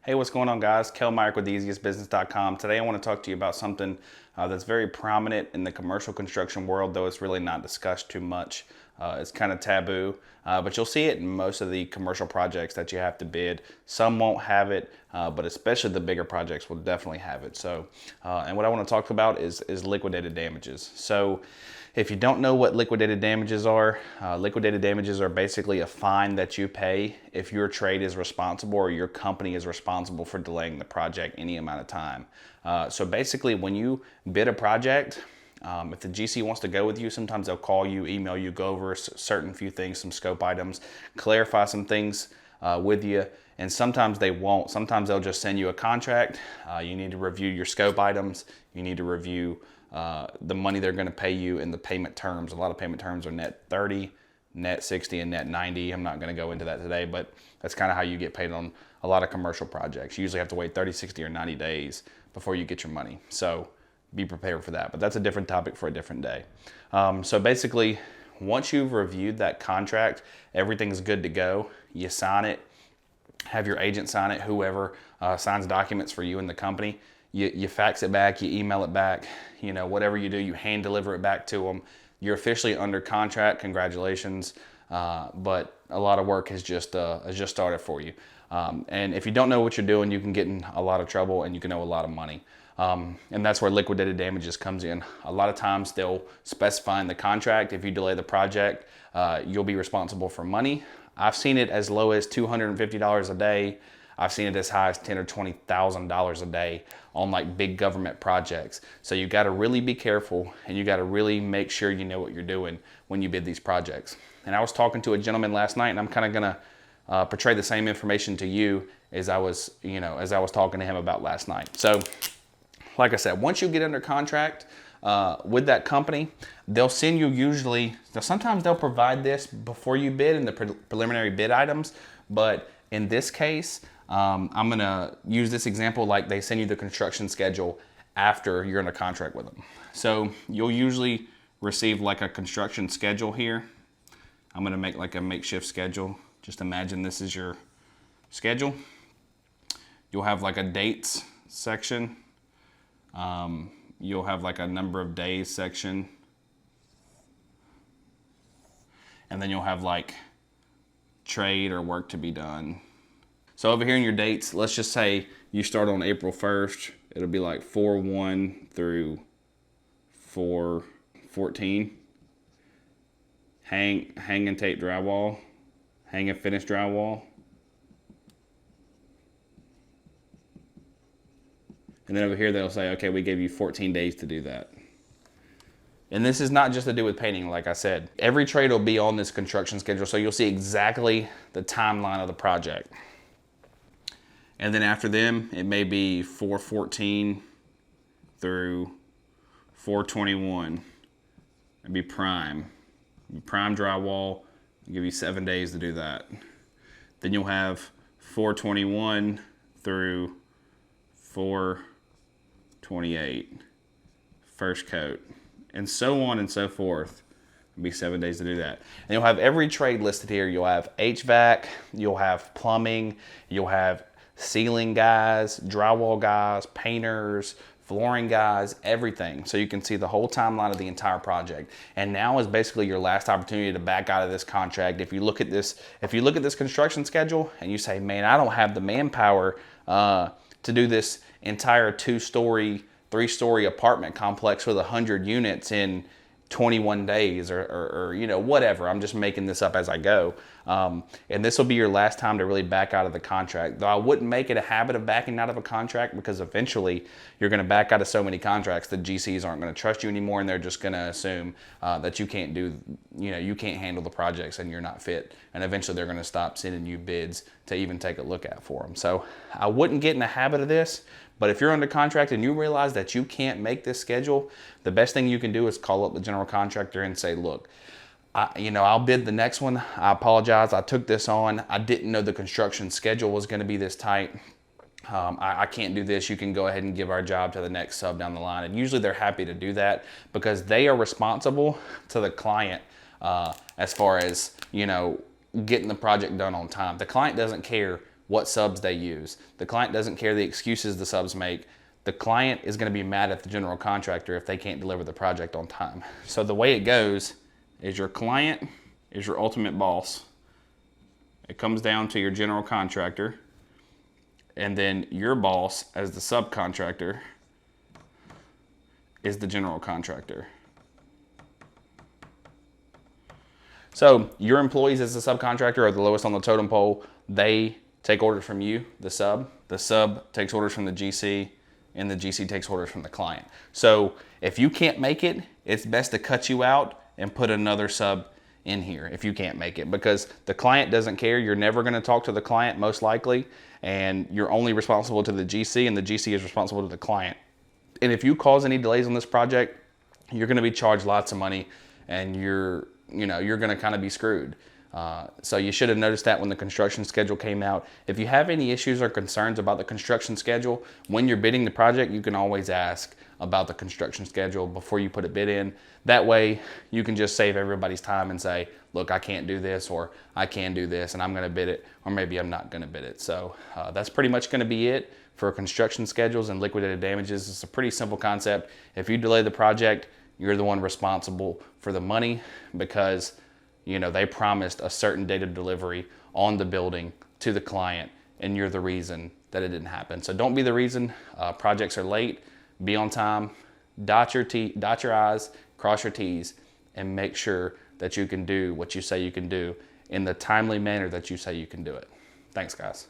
Hey, what's going on, guys? Kel Myrick with theeasiestbusiness.com. Today I want to talk to you about something that's very prominent in the commercial construction world, though it's really not discussed too much. It's kind of taboo, but you'll see it in most of the commercial projects that you have to bid. Some won't have it, but especially the bigger projects will definitely have it. And what I want to talk about is liquidated damages. So if you don't know what liquidated damages are basically a fine that you pay if your trade is responsible or your company is responsible for delaying the project any amount of time. So basically, when you bid a project, if the GC wants to go with you, sometimes they'll call you, email you, go over certain few things, some scope items, clarify some things with you, and sometimes they won't. Sometimes they'll just send you a contract. You need to review your scope items. You need to review the money they're going to pay you and the payment terms. A lot of payment terms are net 30, net 60, and net 90. I'm not going to go into that today, but that's kind of how you get paid on a lot of commercial projects. You usually have to wait 30, 60, or 90 days before you get your money. So be prepared for that, but that's a different topic for a different day. So basically, once you've reviewed that contract, everything's good to go. You sign it, have your agent sign it, whoever signs documents for you in the company. You fax it back, you email it back, whatever you do, you hand deliver it back to them. You're officially under contract, congratulations. But a lot of work has just started for you. And if you don't know what you're doing, you can get in a lot of trouble and you can owe a lot of money. And that's where liquidated damages comes in. A lot of times they'll specify in the contract, if you delay the project, you'll be responsible for money. I've seen it as low as $250 a day. I've seen it as high as $10,000 or $20,000 a day on like big government projects. So you got to really be careful and you got to really make sure you know what you're doing when you bid these projects. And I was talking to a gentleman last night, and I'm kind of going to portray the same information to you as I was talking to him about last night. So, like I said, once you get under contract with that company, they'll send you sometimes they'll provide this before you bid in the preliminary bid items, but in this case, I'm going to use this example like they send you the construction schedule after you're under contract with them. So you'll usually receive like a construction schedule here. I'm going to make like a makeshift schedule. Just imagine this is your schedule. You'll have like a dates section. You'll have like a number of days section. And then you'll have like trade or work to be done. So over here in your dates, let's just say you start on April 1st. It'll be like 4/1 through 4/14. Hang and tape drywall. Hang and finish drywall. And then over here they'll say, okay, we gave you 14 days to do that. And this is not just to do with painting, like I said. Every trade will be on this construction schedule, so you'll see exactly the timeline of the project. And then after them, it may be 4/14 through 4/21. It'd be prime. Prime drywall, I'll give you 7 days to do that. Then you'll have 4/21 through 4/28, first coat, and so on and so forth. It'll be 7 days to do that. And you'll have every trade listed here. You'll have HVAC, you'll have plumbing, you'll have ceiling guys, drywall guys, painters, flooring guys, everything. So you can see the whole timeline of the entire project. And now is basically your last opportunity to back out of this contract. If you look at this construction schedule and you say, man, I don't have the manpower to do this entire 2-story, 3-story apartment complex with 100 units in 21 days or whatever. I'm just making this up as I go. And this will be your last time to really back out of the contract. Though I wouldn't make it a habit of backing out of a contract, because eventually you're going to back out of so many contracts that GCs aren't going to trust you anymore, and they're just going to assume that you can't handle the projects and you're not fit. And eventually they're going to stop sending you bids to even take a look at for them. So I wouldn't get in the habit of this. But if you're under contract and you realize that you can't make this schedule, the best thing you can do is call up the general contractor and say, look, I'll bid the next one. I apologize. I took this on. I didn't know the construction schedule was going to be this tight. I can't do this. You can go ahead and give our job to the next sub down the line. And usually they're happy to do that because they are responsible to the client as far as, getting the project done on time. The client doesn't care what subs they use. The client doesn't care the excuses the subs make. The client is going to be mad at the general contractor if they can't deliver the project on time. So the way it goes is your client is your ultimate boss. It comes down to your general contractor, and then your boss as the subcontractor is the general contractor. So your employees as the subcontractor are the lowest on the totem pole. They take orders from you, the sub. The sub takes orders from the GC, and the GC takes orders from the client. So if you can't make it, it's best to cut you out and put another sub in here if you can't make it, because the client doesn't care. You're never going to talk to the client most likely, and you're only responsible to the GC, and the GC is responsible to the client. And if you cause any delays on this project, you're going to be charged lots of money, and you're going to kind of be screwed. So you should have noticed that when the construction schedule came out. If you have any issues or concerns about the construction schedule, when you're bidding the project, you can always ask about the construction schedule before you put a bid in. That way you can just save everybody's time and say, look, I can't do this, or I can do this and I'm going to bid it, or maybe I'm not going to bid it. So that's pretty much going to be it for construction schedules and liquidated damages. It's a pretty simple concept. If you delay the project, you're the one responsible for the money, because they promised a certain date of delivery on the building to the client, and you're the reason that it didn't happen. So don't be the reason projects are late. Be on time, dot your I's, cross your T's, and make sure that you can do what you say you can do in the timely manner that you say you can do it. Thanks, guys.